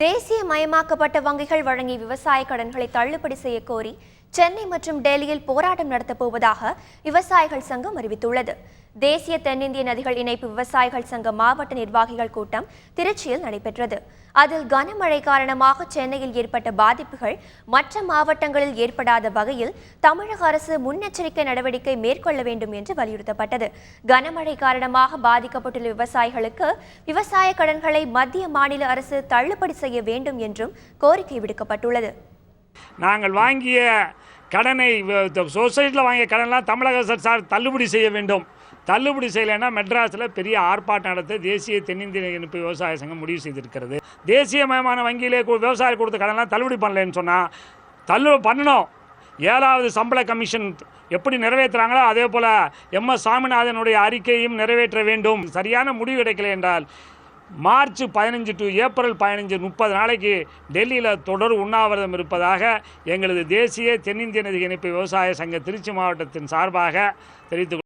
தேசியமயமாக்கப்பட்ட வங்கிகள் வழங்கிய விவசாய கடன்களை தள்ளுபடி செய்ய கோரி சென்னை மற்றும் டெல்லியில் போராட்டம் நடத்தப் போவதாக விவசாயிகள் சங்கம் அறிவித்துள்ளது. தேசிய தென்னிந்திய நதிகள் இணைப்பு விவசாயிகள் சங்க மாவட்ட நிர்வாகிகள் கூட்டம் திருச்சியில் நடைபெற்றது. அதில் கனமழை காரணமாக சென்னையில் ஏற்பட்ட பாதிப்புகள் மற்ற மாவட்டங்களில் ஏற்படாத வகையில் தமிழக அரசு முன்னெச்சரிக்கை நடவடிக்கை மேற்கொள்ள வேண்டும் என்று வலியுறுத்தப்பட்டது. கனமழை காரணமாக பாதிக்கப்பட்டுள்ள விவசாயிகளுக்கு விவசாய கடன்களை மத்திய மாநில அரசு தள்ளுபடி செய்ய வேண்டும் என்றும் கோரிக்கை விடுக்கப்பட்டுள்ளது. நாங்கள் வாங்கிய கடனை சொசைட்டியில் வாங்கிய கடன்லாம் தமிழக அரசு தள்ளுபடி செய்ய வேண்டும். தள்ளுபடி செய்யலைன்னா மெட்ராஸில் பெரிய ஆர்ப்பாட்டம் நடத்த தேசிய தென்னிந்திய இணைப்பு விவசாய சங்கம் முடிவு செய்திருக்கிறது. தேசியமயமான வங்கியிலே விவசாய கொடுத்த கடன்லாம் தள்ளுபடி பண்ணலைன்னு சொன்னால் தள்ளுபடி பண்ணணும். 7வது சம்பள கமிஷன் எப்படி நிறைவேற்றுறாங்களோ அதே போல் MS சாமிநாதனுடைய அறிக்கையும் நிறைவேற்ற வேண்டும். சரியான முடிவு கிடைக்கல என்றால் மார்ச் 15 to ஏப்ரல் 15 30 நாளைக்கு டெல்லியில் தொடர் உண்ணாவிரதம் இருப்பதாக எங்களது தேசிய தென்னிந்திய நதி இணைப்பு விவசாய சங்க திருச்சி மாவட்டத்தின் சார்பாக தெரிவித்துக்